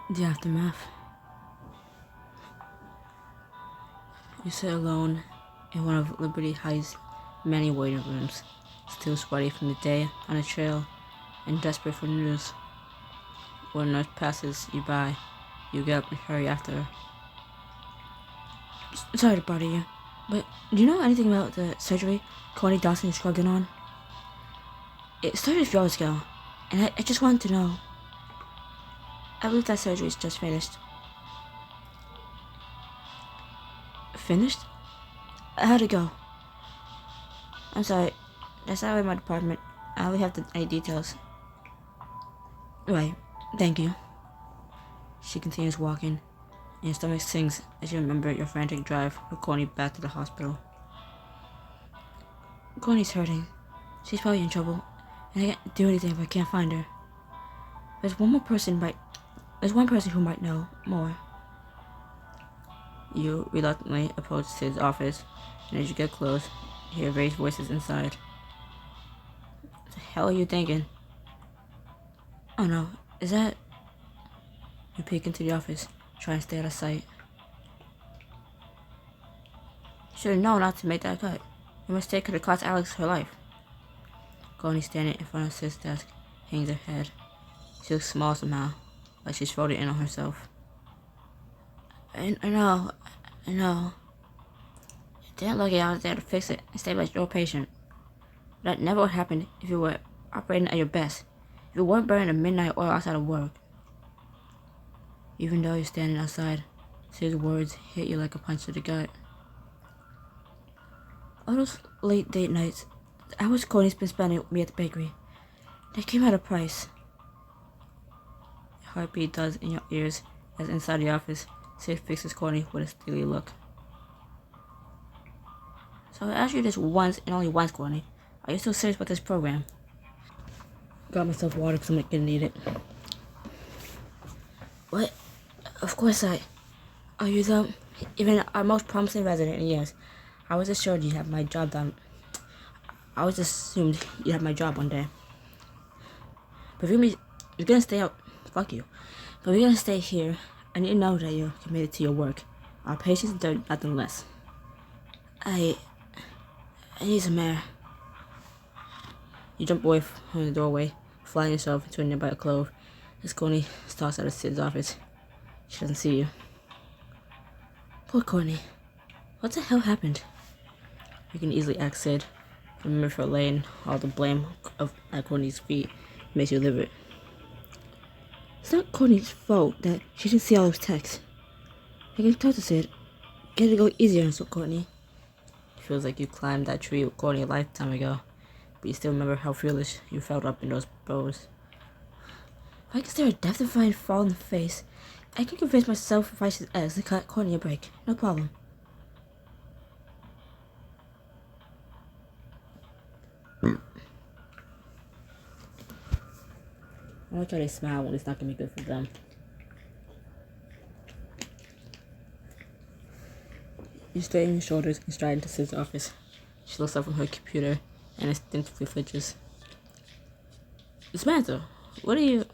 The aftermath. You sit alone in one of Liberty High's many waiting rooms, still sweaty from the day on the trail and desperate for news. When a nurse passes you by, you get up and hurry after her. Sorry to bother you, but do you know anything about the surgery Cody Dawson scrubbed in on? It started a few hours ago, and I just wanted to know. I believe that surgery is just finished. Finished? How'd it go? I'm sorry, that's not in my department. I only have any details. Right, thank you. She continues walking, and your stomach sinks as you remember your frantic drive with Connie back to the hospital. Connie's hurting. She's probably in trouble, and I can't do anything if I can't find her. There's one person who might know more. You reluctantly approach Sid's office, and as you get close, you hear raised voices inside. What the hell are you thinking? Oh no, is that... You peek into the office, trying to stay out of sight. You should have known not to make that cut. Your mistake could have cost Alex her life. Connie, standing in front of Sid's desk, hangs her head. She looks small somehow, like she's folded in on herself. I know. Damn lucky I was there to fix it and stay by your patient. That never would happen if you were operating at your best. If you weren't burning the midnight oil outside of work. Even though you're standing outside, Sid's words hit you like a punch to the gut. All those late date nights, the hours Connie's been spending with me at the bakery, they came at a price. Your heartbeat does in your ears as inside the office, Sid fixes Connie with a steely look. So I asked you this once and only once, Connie. Are you still serious about this program? Got myself water because I'm gonna need it. What? Of course Are you though? Even our most promising resident in years. I was assured you'd have my job done. I was assumed you'd have my job one day. But if you're gonna stay out, fuck you. But if you're gonna stay here, I need to know that you're committed to your work. Our patients deserve nothing less. I need some air. You jump away from the doorway, flying yourself into a nearby clove as Connie stalks out of Sid's office. She doesn't see you. Poor Connie. What the hell happened? You can easily ask Sid. Remember for laying all the blame at Connie's feet makes you live it. It's not Connie's fault that she didn't see all those texts. I can talk to Sid. Get to go easier on Courtney. It feels like you climbed that tree with Courtney a lifetime ago, but you still remember how fearless you felt up in those boughs. If I can stare a death-defying fall in the face, I can convince myself if I should ask to cut Courtney a break. No problem. I like how they smile when it's not gonna be good for them. You straighten your shoulders and stride into Sid's office. She looks up from her computer and instinctively flinches. Samantha, what are you...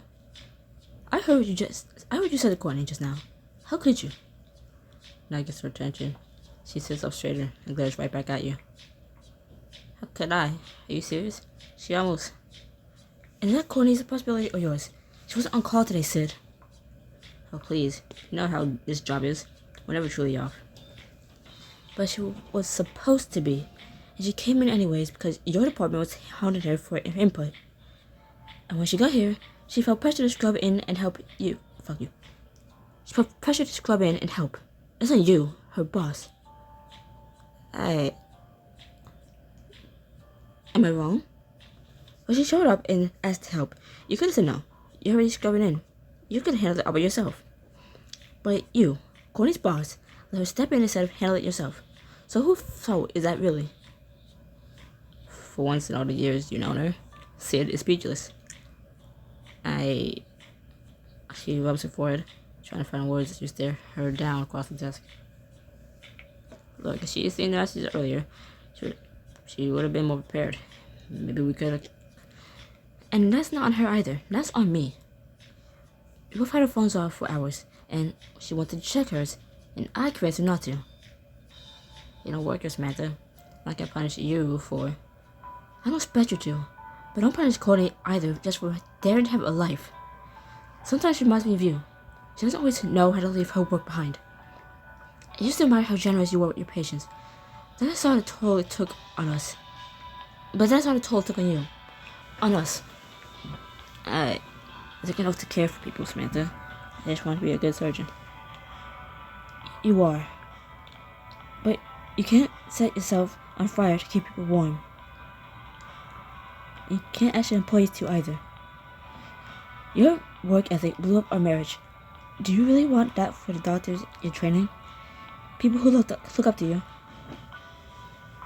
I heard you said to Courtney just now. How could you? That gets her attention. She sits up straighter and glares right back at you. How could I? Are you serious? She almost... And is that Courtney's possibility or yours? She wasn't on call today, Sid. Oh, please. You know how this job is. We're never truly off. But she was supposed to be. And she came in anyways because your department was hounding her for input. And when she got here, she felt pressure to scrub in and help you. Fuck you. She felt pressure to scrub in and help. It's not you, her boss. Am I wrong? When she showed up and asked to help, you could have said no. You're already scrubbing in. You could have handled it all by yourself. But you, Courtney's boss, let her step in instead of handle it yourself. So whose fault is that really? For once in all the years you've known her, Sid is speechless. She rubs her forehead, trying to find words as you stare her down across the desk. Look, if she had seen the messages earlier, she would have been more prepared. Maybe we could have... And that's not on her either. That's on me. We both had our phones off for hours, and she wanted to check hers, and I convinced her not to. You don't work, Samantha. I can't punish you for. I don't expect you to, but don't punish Courtney either just for daring to have a life. Sometimes she reminds me of you. She doesn't always know how to leave her work behind. I used to admire how generous you were with your patients. Then I saw the toll it took on us. But then I saw the toll it took on you. On us. I took an oath to care for people, Samantha. I just want to be a good surgeon. You are. But you can't set yourself on fire to keep people warm. You can't ask your employees to either. Your work ethic blew up our marriage. Do you really want that for the doctors you're training? People who look up to you?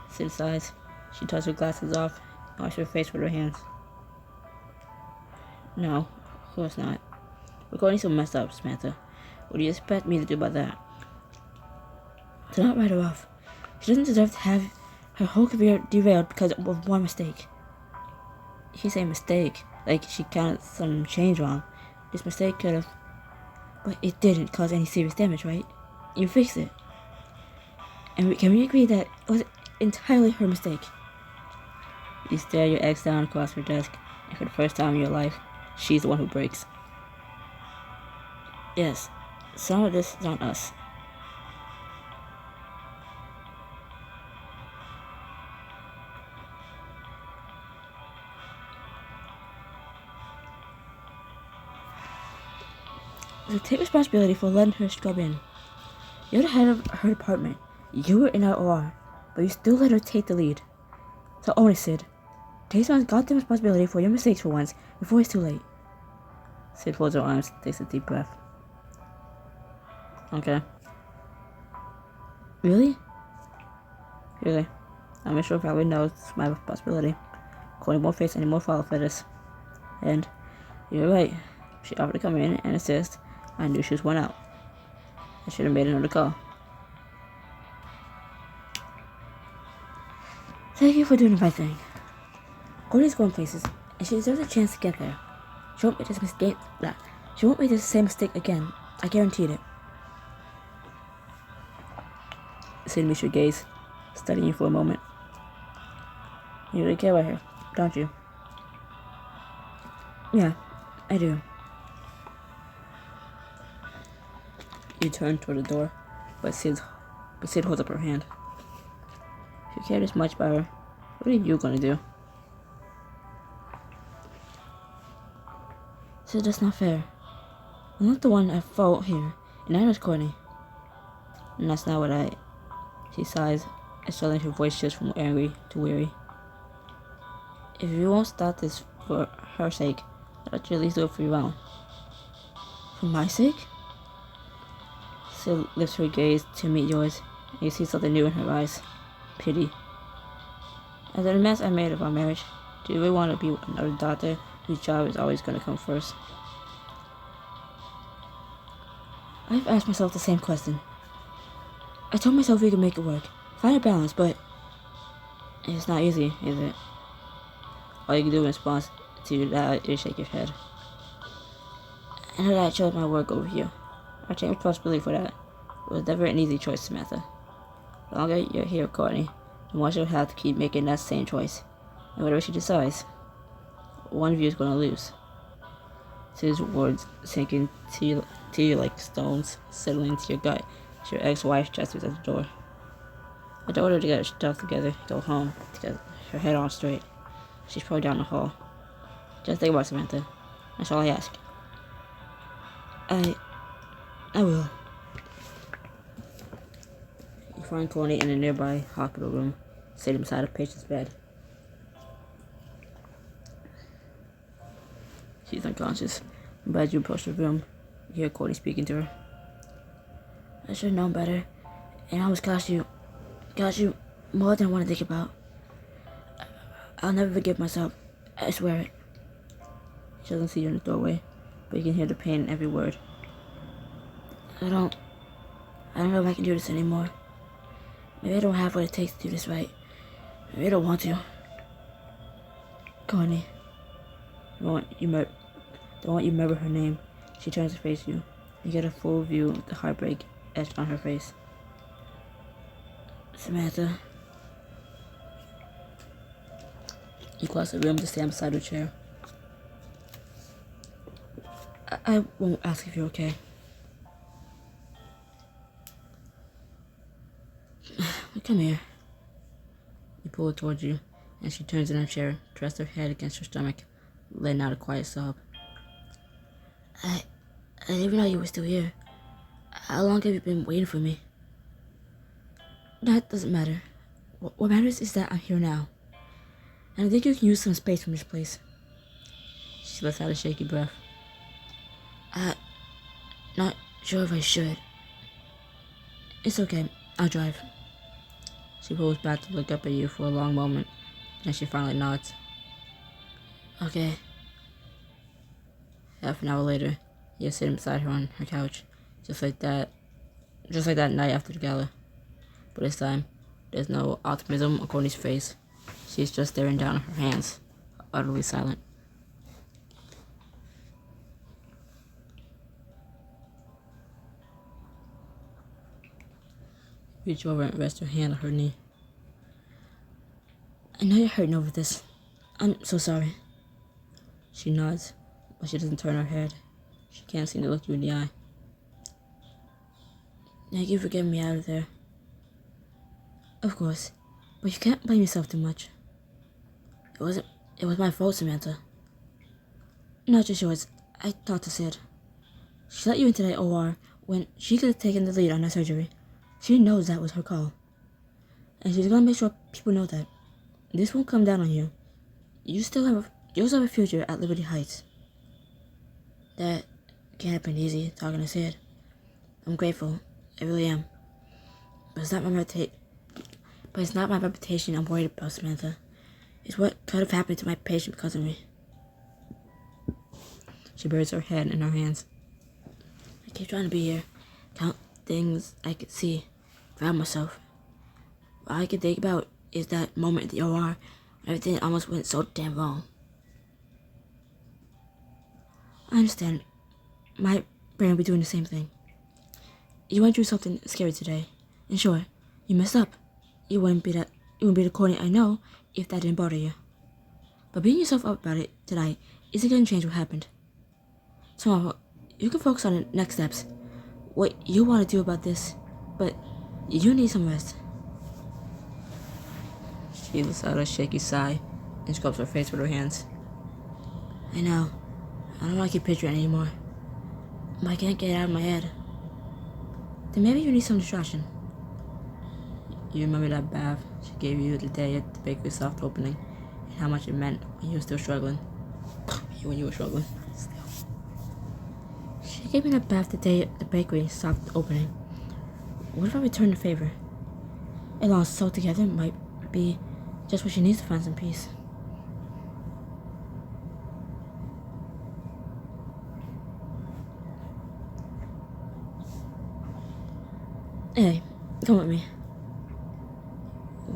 Sid sighs. She takes her glasses off and washes her face with her hands. No, of course not. We're going so messed up, Samantha. What do you expect me to do about that? Do not write her off. She doesn't deserve to have her whole career derailed because of one mistake. You say mistake, like she counted some change wrong. This mistake could have... But it didn't cause any serious damage, right? You fixed it. And can we agree that it was entirely her mistake? You stare your ex down across her desk, and for the first time in your life, she's the one who breaks. Yes, some of this is on us. So take responsibility for letting her scrub in. You're the head of her department. You were in our OR, but you still let her take the lead. So own it, Sid. Take some goddamn responsibility for your mistakes for once, before it's too late. Sid folds her arms, takes a deep breath. Okay. Really? Really. I'm sure probably knows it's my responsibility. Courtney won't face any more follow-up for this. And you're right. She offered to come in and assist. I knew she was one out. I should have made another call. Thank you for doing the right thing. Courtney's going places, and she deserves a chance to get there. She won't make this mistake. She won't make the same mistake again. I guaranteed it. Sid meets your gaze, studying you for a moment. You really care about her, don't you? Yeah, I do. You turn toward the door, but Sid holds up her hand. If you care this much about her, what are you gonna do? Sid, that's not fair. I'm not the one at fault here, and neither is Courtney. And that's not what She sighs, and suddenly her voice shifts from angry to weary. If you won't stop this for her sake, I'll let you at least do it for your own. For my sake? Sid lifts her gaze to meet yours, and you see something new in her eyes. Pity. After the mess I made of our marriage, do you really want to be another doctor whose job is always going to come first? I've asked myself the same question. I told myself we could make it work, find a balance, but it's not easy, is it? All you can do in response to that is shake your head. I know that I chose my work over you. I take responsibility for that. It was never an easy choice, Samantha. The longer you're here, Courtney, the more she'll have to keep making that same choice. And whatever she decides, one of you is going to lose. His words sinking to you like stones, settling to your gut. Your ex-wife gestures at the door. I told her to get her stuff together, go home, to get her head on straight. She's probably down the hall. Just think about it, Samantha. That's all I ask. I will. You find Courtney in a nearby hospital room, sitting beside a patient's bed. She's unconscious. And as you approach the room, you hear Courtney speaking to her. I should have known better, and I almost cost you more than I want to think about. I'll never forgive myself. I swear it. She doesn't see you in the doorway, but you can hear the pain in every word. I don't know if I can do this anymore. Maybe I don't have what it takes to do this right. Maybe I don't want to. Courtney. The one you remember her name. She turns to face you. You get a full view of the heartbreak etched on her face. Samantha. You cross the room to stand beside her chair. I won't ask if you're okay. Come here. You pull her towards you, and she turns in her chair, to rest her head against your stomach, letting out a quiet sob. I didn't even know you were still here. How long have you been waiting for me? That doesn't matter. What matters is that I'm here now. And I think you can use some space from this place. She lets out a shaky breath. Not sure if I should. It's okay. I'll drive. She pulls back to look up at you for a long moment, and she finally nods. Okay. Half an hour later, you're sitting beside her on her couch, just like that night after the gala. But this time, there's no optimism on Courtney's face. She's just staring down at her hands, utterly silent. Reach over and rest her hand on her knee. I know you're hurting over this. I'm so sorry. She nods, but she doesn't turn her head. She can't seem to look you in the eye. Thank you for getting me out of there. Of course, but you can't blame yourself too much. It was my fault, Samantha. Not just yours. I talked to Sid. She let you into the OR when she could have taken the lead on that surgery. She knows that was her call. And she's gonna make sure people know that. This won't come down on you. You still have a future at Liberty Heights. That can't have been easy, talking to Sid. I'm grateful. I really am. But it's not my reputation I'm worried about, Samantha. It's what could have happened to my patient because of me. She buries her head in her hands. I keep trying to be here. Count things I could see. Found myself. All I can think about is that moment in the OR when everything almost went so damn wrong. I understand. My brain will be doing the same thing. You went through something scary today. And sure, you messed up. You wouldn't be the Courtney I know if that didn't bother you. But beating yourself up about it tonight isn't going to change what happened. Tomorrow, you can focus on the next steps. What you want to do about this, but you need some rest. She lets out a shaky sigh and scrubs her face with her hands. I know. I don't want to keep picturing it anymore. But I can't get it out of my head. Then maybe you need some distraction. You remember that bath she gave you the day at the bakery soft opening, and how much it meant when you were still struggling. When you were struggling. She gave me that bath the day at the bakery soft opening. What if I return the favor? And all sewn together might be just what she needs to find some peace. Hey, come with me.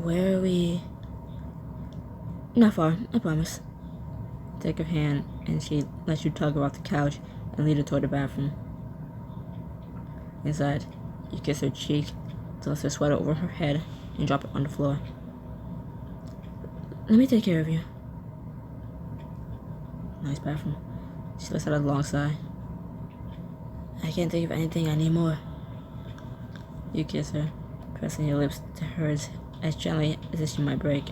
Where are we? Not far, I promise. Take her hand, and she lets you tug her off the couch and lead her toward the bathroom. Inside, you kiss her cheek, toss her sweater over her head, and drop it on the floor. Let me take care of you. Nice bathroom. She lets out a long sigh. I can't think of anything I need more. You kiss her, pressing your lips to hers as gently as if she might break.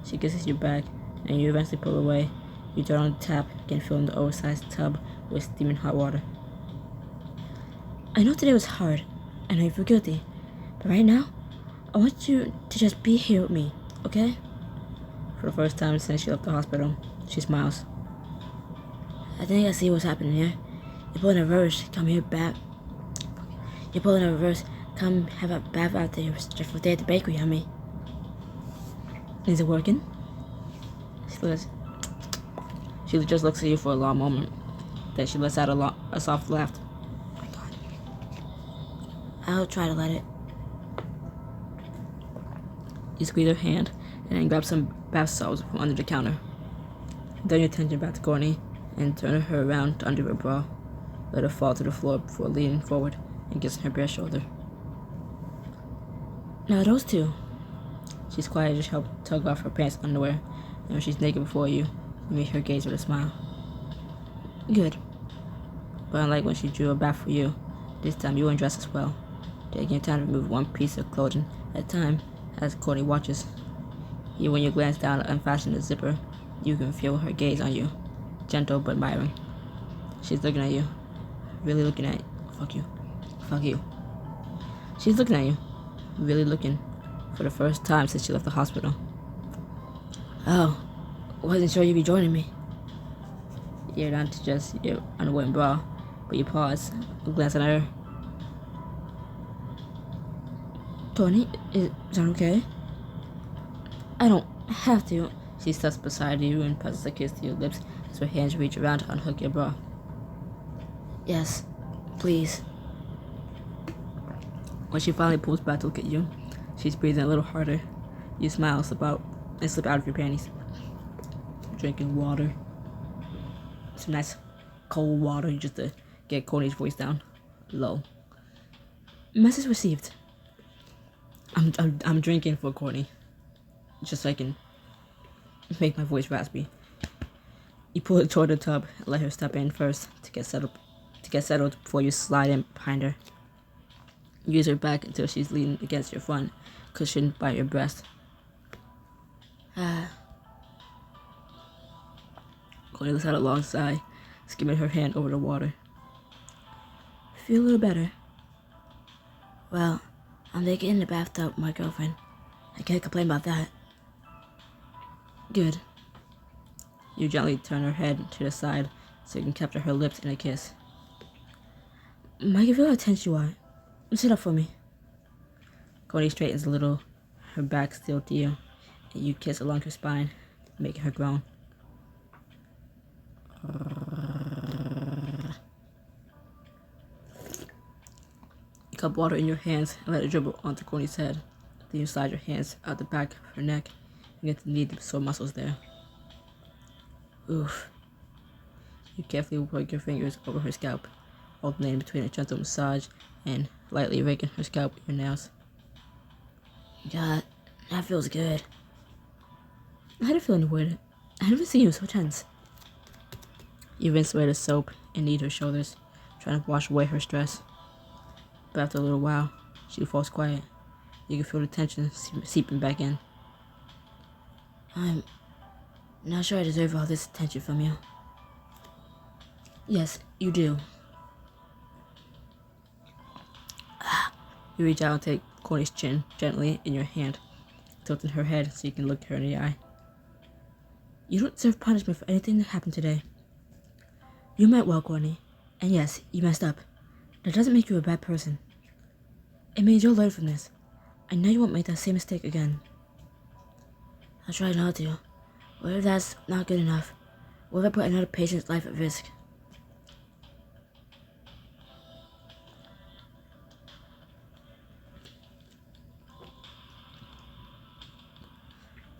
She kisses you back, and you eventually pull away. You turn on the tap, again filling the oversized tub with steaming hot water. I know today was hard. I know you feel guilty. But right now, I want you to just be here with me, okay? For the first time since she left the hospital, she smiles. I think I see what's happening here. You're pulling a reverse, come here back. You're pulling a reverse, come have a bath out there just for day at the bakery, I mean. Is it working? She just looks at you for a long moment. Then she lets out a soft laugh. Oh my God. I'll try to let it. You squeeze her hand and then grab some bath salts from under the counter. Then your attention back to Courtney. and turn her around to undo her bra. Let her fall to the floor before leaning forward and kissing her bare shoulder. Now those two. She's quiet, just help tug off her pants underwear, and when she's naked before you meet her gaze with a smile. Good. But unlike when she drew a bath for you, this time you undress as well, taking your time to remove one piece of clothing at a time as Courtney watches. Even when you glance down and unfasten the zipper, you can feel her gaze on you, gentle but admiring. She's looking at you, really looking at you. Fuck you. Fuck you. She's looking at you, really looking, for the first time since she left the hospital. Oh, wasn't sure you'd be joining me. You're down to just your underwear and bra, but you pause, glance at her. Tony, is that okay? I don't have to. She steps beside you and presses a kiss to your lips as her hands reach around to unhook your bra. Yes, please. When she finally pulls back to look at you, she's breathing a little harder. You smile, slip out of your panties. Drinking water. Some nice cold water just to get Courtney's voice down low. Message received. I'm drinking for Courtney, just so I can make my voice raspy. You pull her toward the tub and let her step in first to get settled before you slide in behind her. Use her back until she's leaning against your front, cushioned by your breast. Courtney lets out a long sigh, skimming her hand over the water. Feel a little better? Well, I'm naked in the bathtub, my girlfriend. I can't complain about that. Good. You gently turn her head to the side so you can capture her lips in a kiss. I can feel how tense you are. Sit up for me. Courtney straightens a little, her back still to you, and you kiss along her spine, making her groan. You cup water in your hands and let it dribble onto Courtney's head. Then you slide your hands out the back of her neck and get to knead the sore muscles there. Oof. You carefully work your fingers over her scalp, alternating between a gentle massage and lightly raking her scalp with your nails. God, that feels good. I had a feeling weird. I never seen you so tense. You rinse away the soap and knead her shoulders, trying to wash away her stress. But after a little while, she falls quiet. You can feel the tension seeping back in. I'm not sure I deserve all this attention from you. Yes, you do. You reach out and take Courtney's chin gently in your hand, tilting her head so you can look her in the eye. You don't deserve punishment for anything that happened today. You meant well, Courtney, and yes, you messed up. That doesn't make you a bad person. It means you'll learn from this. I know you won't make that same mistake again. I'll try not to. What if that's not good enough? What if I put another patient's life at risk?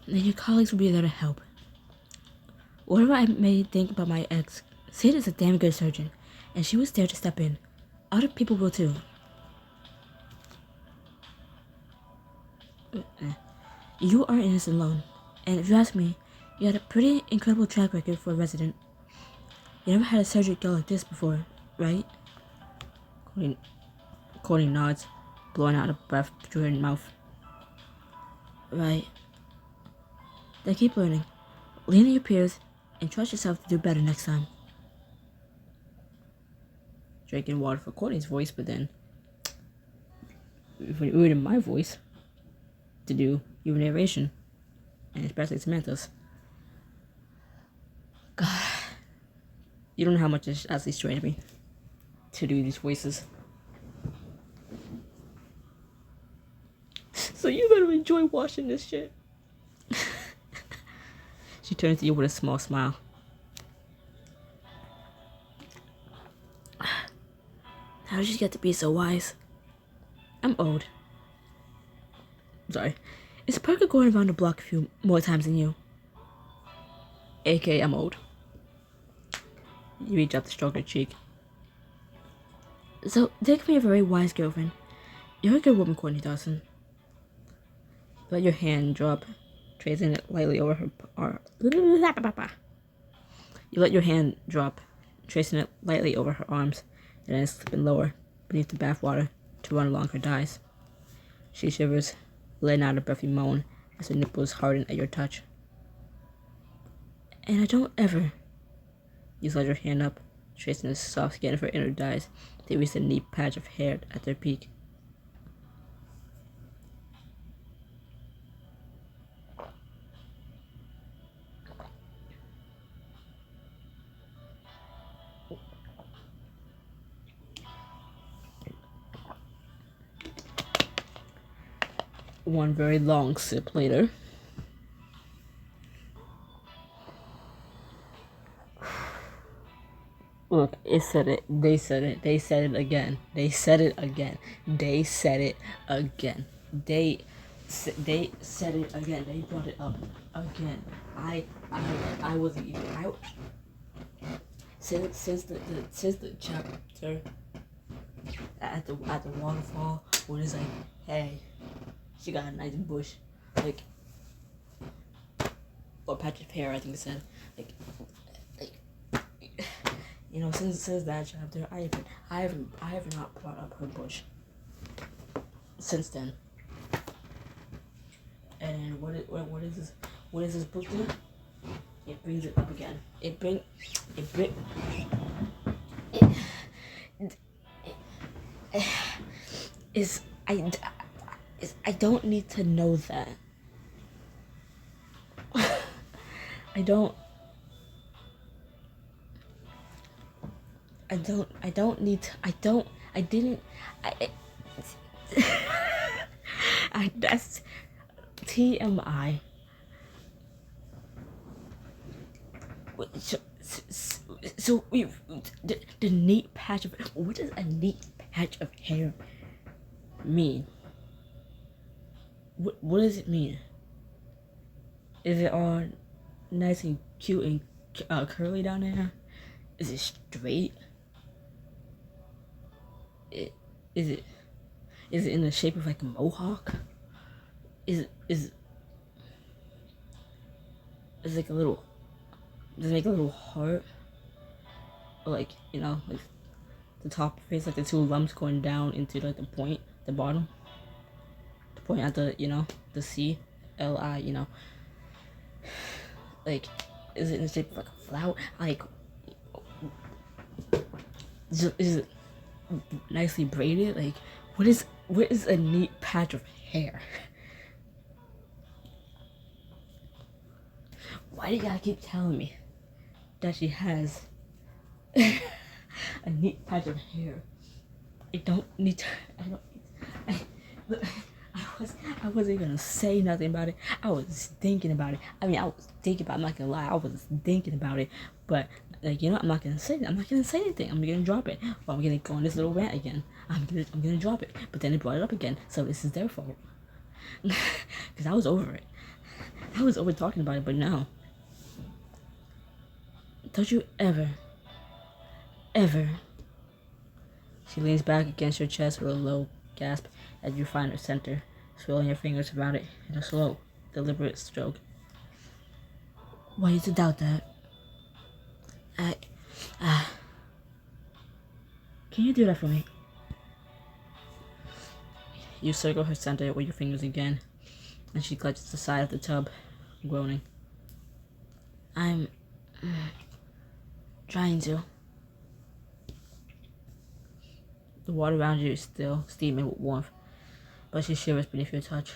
Then your colleagues will be there to help. Whatever I may think about my ex, Sid is a damn good surgeon, and she was there to step in. Other people will too. You aren't in this alone, and if you ask me, you had a pretty incredible track record for a resident. You never had a surgery go like this before, right? Courtney nods, blowing out a breath through her mouth. Right. Then keep learning. Lean on your peers and trust yourself to do better next time. Drinking water for Courtney's voice, but then when you in my voice to do your narration, and especially Samantha's. God, you don't know how much it actually strained me to do these voices. So you're gonna enjoy watching this shit. She turns to you with a small smile. How did you get to be so wise? I'm old. Sorry. It's Parker going around the block a few more times than you. AKA, I'm old. You reach up to stroke her cheek. So, take me a very wise girlfriend. You're a good woman, Courtney Dawson. Let your hand drop, tracing it lightly over her arm. You let your hand drop, tracing it lightly over her arms, and then slipping lower, beneath the bathwater, to run along her thighs. She shivers, letting out a breathy moan as her nipples harden at your touch. And I don't ever. You slide your hand up, tracing the soft skin of her inner thighs, to reach a neat patch of hair at their peak. One very long sip later. Look, it said it. They said it. They said it again. They said it again. They said it again. They said it again. They brought it up again. I wasn't even. Since the chapter at the waterfall, where it's like, hey, she got a nice bush, like, or patch of hair. I think it said, like. You know, since that chapter, I have not brought up her bush since then. And what is this book do? It brings it up again. I don't need to know that. I don't need to, that's TMI. So the neat patch of, what does a neat patch of hair mean? What does it mean? Is it all nice and cute and curly down there? Is it straight? Is it in the shape of like a mohawk? Is it like a little? Does it make a little heart? Or like, you know, like the top face, like the two lumps going down into like the point, the bottom, the point at the, you know, the CLI, you know. Like, is it in the shape of like a flower? Like, is it nicely braided? Like, what is a neat patch of hair? Why do you gotta keep telling me that she has a neat patch of hair? I wasn't gonna say nothing about it. I was thinking about it. I'm not gonna lie, I was thinking about it. But, like, you know, I'm not gonna say anything. I'm gonna drop it. Or I'm gonna go on this little rant again. I'm gonna drop it. But then they brought it up again, so this is their fault. Because I was over it. I was over talking about it, but now. Don't you ever. She leans back against your chest with a low gasp as you find her center, swirling your fingers around it in a slow, deliberate stroke. Why do you doubt that? Can you do that for me? You circle her center with your fingers again, and she clutches the side of the tub, groaning. I'm trying to. The water around you is still steaming with warmth, but she shivers beneath your touch.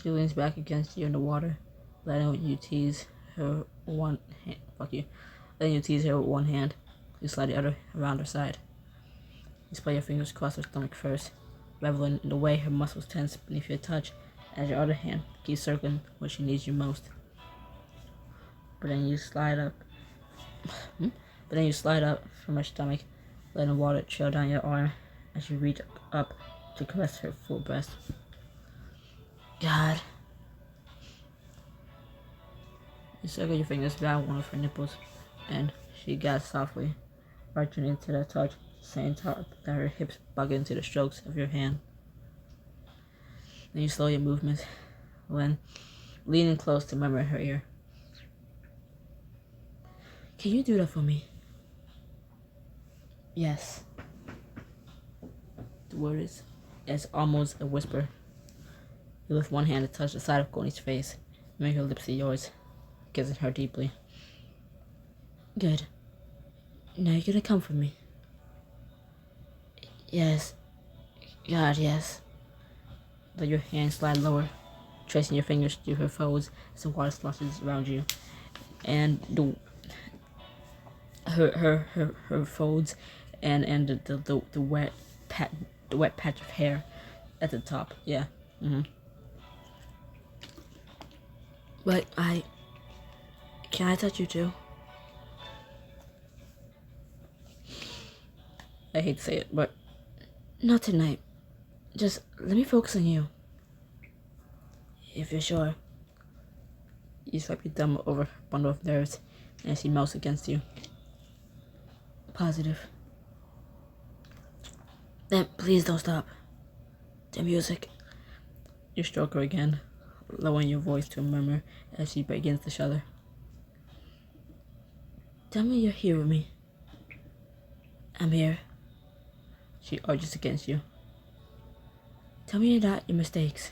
She leans back against you in the water, letting you tease her one hand. Letting you tease her with one hand. You slide the other around her side. You spread your fingers across her stomach first, reveling in the way her muscles tense beneath your touch, as your other hand keeps circling where she needs you most. But then you slide up from her stomach, letting the water trail down your arm as you reach up to caress her full breast. God. You circle your fingers down one of her nipples, and she gasps softly, arching into that touch, saying that her hips bug into the strokes of your hand. Then you slow your movements, when leaning close to murmur in her ear. Can you do that for me? Yes. The word is almost a whisper. You lift one hand to touch the side of Courtney's face, and make her lips to yours, kissing her deeply. Good. Now you're gonna come for me. Yes. God, yes. Let your hand slide lower, tracing your fingers through her folds as the water splashes around you, and her folds, and the wet patch of hair at the top. Yeah. But can I touch you too? I hate to say it, but not tonight. Just let me focus on you. If you're sure. You swipe your thumb over a bundle of nerves, and she melts against you. Positive. Then please don't stop. The music. You stroke her again, lowering your voice to a murmur as she begins to shudder. Tell me you're here with me. I'm here. She urges against you. Tell me you're not your mistakes.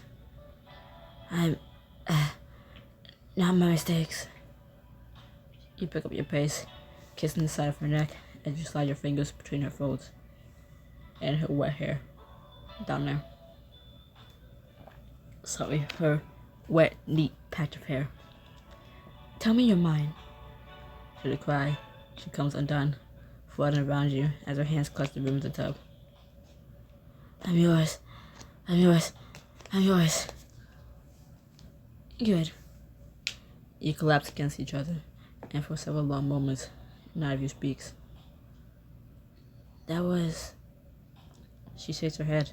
I'm not my mistakes. You pick up your pace, kissing the side of her neck as you slide your fingers between her folds and her wet hair down there. Sorry, her wet, neat patch of hair. Tell me you're mine. Should a cry, she comes undone, flooding around you as her hands clutch the rim of the tub. I'm yours. I'm yours. I'm yours. Good. You collapse against each other, and for several long moments, neither of you speaks. That was... She shakes her head,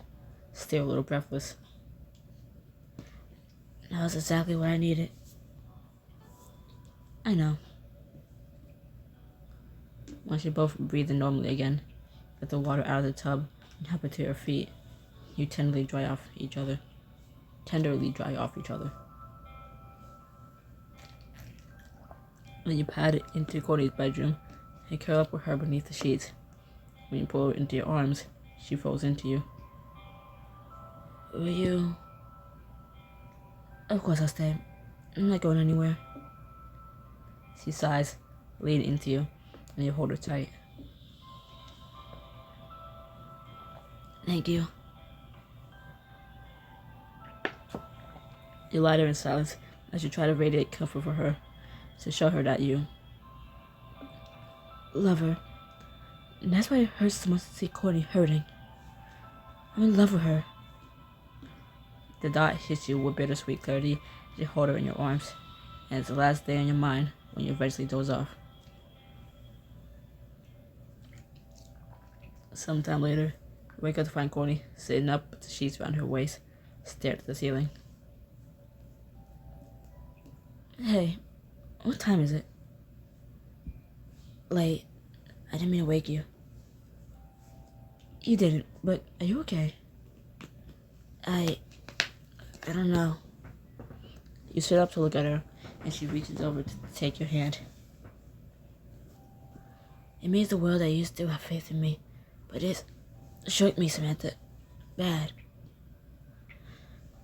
still a little breathless. That was exactly what I needed. I know. Once you're both breathing normally again, let the water out of the tub and help it to your feet, you tenderly dry off each other. Then you pad it into Courtney's bedroom and curl up with her beneath the sheets. When you pull her into your arms, she falls into you. Will you... Of course I'll stay. I'm not going anywhere. She sighs, leaning into you, and you hold her tight. Thank you. You lie there in silence as you try to radiate comfort for her, to show her that you love her. And that's why it hurts so much to see Courtney hurting. I'm in love with her. The thought hits you with bittersweet clarity as you hold her in your arms, and it's the last day on your mind when you eventually doze off. Sometime later, you wake up to find Courtney sitting up with the sheets around her waist, staring at the ceiling. Hey, what time is it? Late. I didn't mean to wake you. You didn't, but are you okay? I don't know. You sit up to look at her, and she reaches over to take your hand. It means the world that you still have faith in me, but it shook me, Samantha. Bad.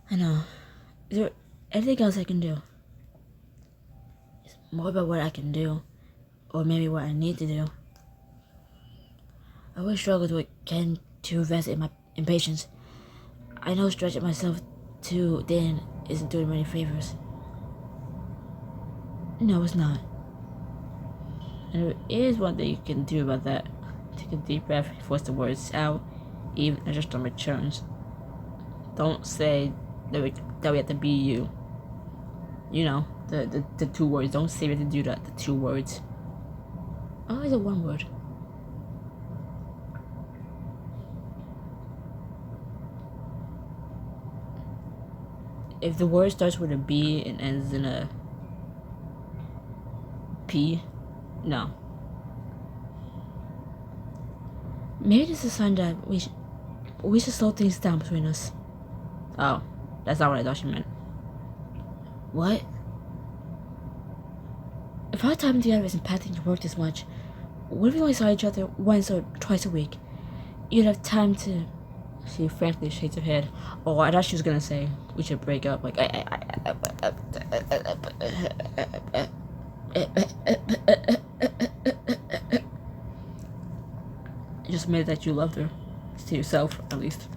I know. Is there anything else I can do? It's more about what I can do, or maybe what I need to do. I always struggled with getting too invested in my impatience. I know stretching myself too thin isn't doing me any favors. No, it's not. And there is one thing you can do about that. Take a deep breath, force the words out, even as your stomach churns. Don't say that we have to be you. You know, the two words. Don't say we have to do that, the two words. Always a one word. if the word starts with a B and ends in a P, no. Maybe this is a sign that we should slow things down between us. Oh, that's not what I thought she meant. What? If our time together isn't impacting your work this much, what if we only saw each other once or twice a week? You'd have time to... She frankly shakes her head. Oh, I thought she was gonna say we should break up. Like, you just admitted that you loved her. To yourself, at least.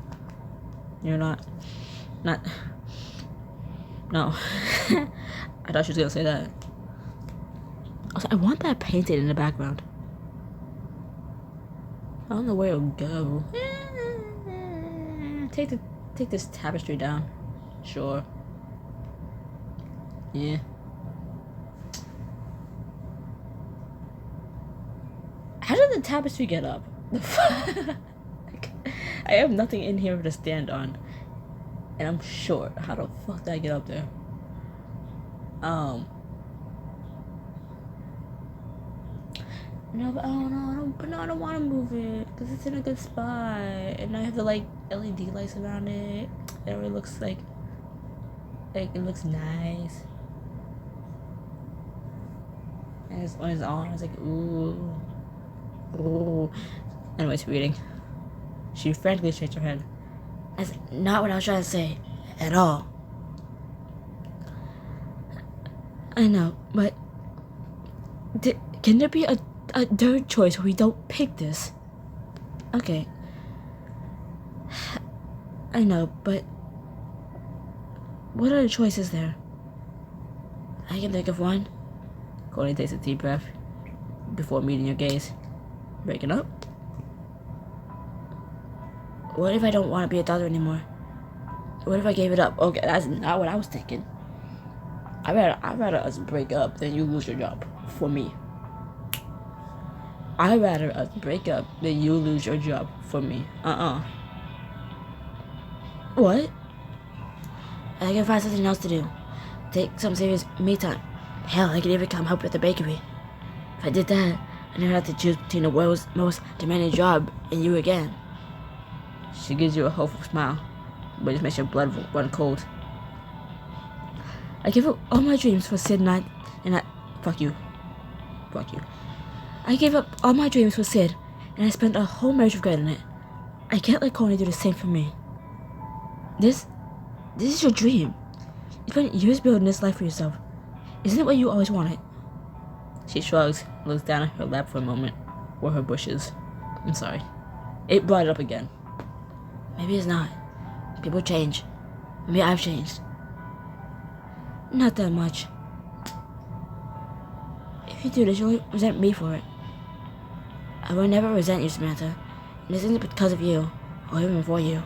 You're not... No. I thought she was gonna say that. Also, I want that painted in the background. I don't know where it'll go. Take this tapestry down. Sure. Yeah. How did the tapestry get up? I have nothing in here to stand on. And I'm short. How the fuck did I get up there? No, but I don't want to move it because it's in a good spot, and I have the like LED lights around it. It really looks like it looks nice. And when it's on, it's like ooh. Anyways, reading. She frankly shakes her head. That's not what I was trying to say at all. I know, but can there be a third choice where we don't pick this? Okay. I know, but what other choice is there? I can think of one. Courtney takes a deep breath before meeting your gaze. Breaking up? What if I don't want to be a doctor anymore? What if I gave it up? Okay, that's not what I was thinking. I'd rather us break up than you lose your job. For me. I'd rather us break up than you lose your job. For me. What? I can find something else to do. Take some serious me time. Hell, I could even come help at the bakery. If I did that, I never have to choose between the world's most demanding job and you again. She gives you a hopeful smile, but it makes your blood run cold. I give up all my dreams for Sid and I fuck you. I gave up all my dreams for Sid, and I spent a whole marriage regretting it. I can't let Coney do the same for me. This is your dream. You spent years building this life for yourself. Isn't it what you always wanted? She shrugs and looks down at her lap for a moment, where her bush is. I'm sorry. It brought it up again. Maybe it's not. People change. Maybe I've changed. Not that much. If you do this, you'll resent me for it. I will never resent you, Samantha. And this isn't because of you, or even for you.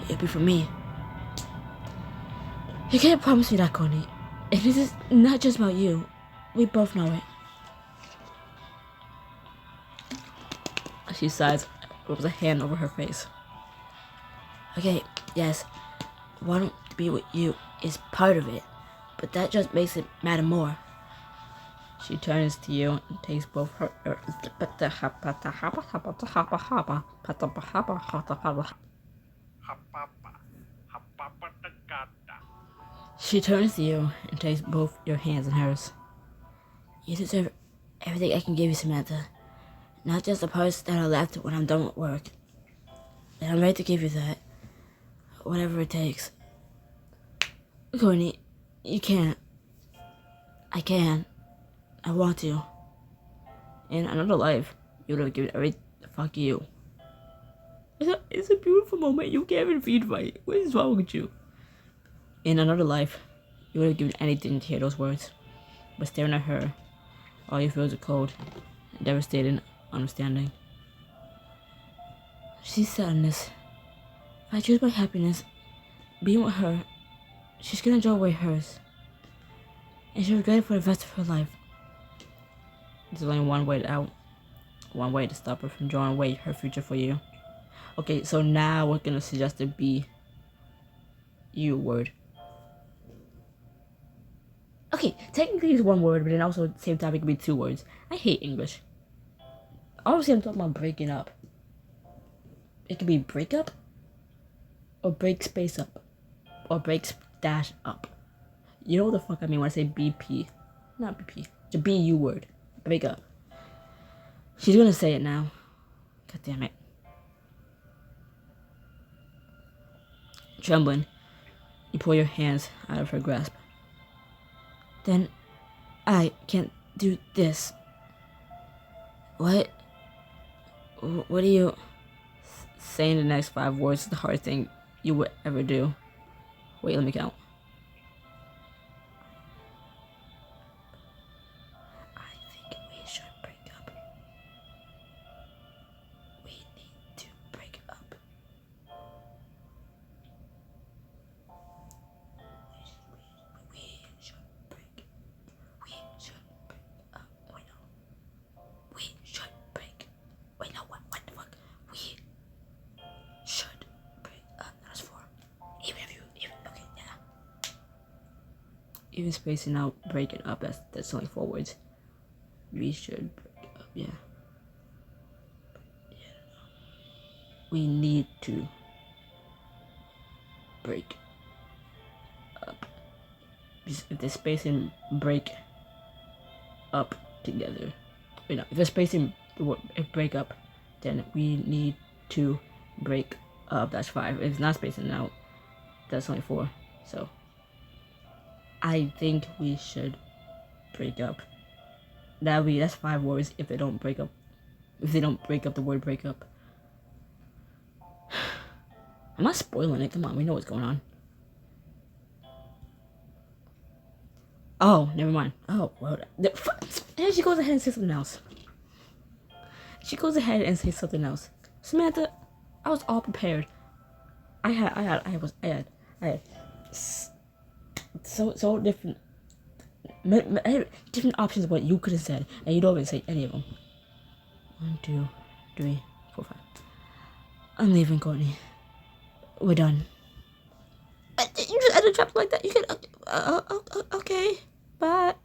It'll be for me. You can't promise me that, Coney. And this is not just about you. We both know it. She sighs, rubs a hand over her face. Okay, yes. Wanting to be with you is part of it, but that just makes it matter more. She turns to you and takes both her... She turns to you and takes both your hands in hers. You deserve everything I can give you, Samantha. Not just the parts that are left when I'm done with work. And I'm ready to give you that. Whatever it takes. Courtney, you can't. I can. I want to. In another life, you would have given everything. Fuck you. It's a beautiful moment. You can't even feed right. What is wrong with you? In another life, you would have given anything to hear those words. But staring at her, all you feel is a cold, devastating understanding. She's sadness. If I choose my happiness, being with her, she's gonna draw away hers. And she'll regret it for the rest of her life. There's only one way out. One way to stop her from drawing away her future for you. Okay, so now we're gonna suggest the be you word. Okay, technically it's one word, but then also at the same time it could be two words. I hate English. Obviously, I'm talking about breaking up. It could be break up, or break space up, or break dash up. You know what the fuck I mean when I say BP? Not BP. The BU word. Break up. She's gonna say it now. God damn it. Trembling, you pull your hands out of her grasp. Then I can't do this. What? What are you... Saying the next 5 words is the hardest thing you would ever do. Wait, let me count. I think we should break up. We need to break up. We should break. We should break up. Wait, no. We should break. Wait, no, what the fuck? We should break up. That's 4. Okay, yeah. Even spacing out, breaking up, that's only 4 words. We should break up, yeah. We need to break up. If they're spacing break up together. Wait, no, if they're spacing break up, then we need to break up. That's 5. If it's not spacing out, that's only 4. So I think we should break up. That's 5 words if they don't break up. If they don't break up the word break up. I'm not spoiling it. Come on, we know what's going on. Oh, never mind. Oh, well, and she goes ahead and says something else. She goes ahead and says something else. Samantha, I was all prepared. I had so different options of what you could have said, and you don't even say any of them. 1, 2, 3, 4, 5. I'm leaving, Courtney. We're done. You just ended a chapter like that. You can. Okay. Bye.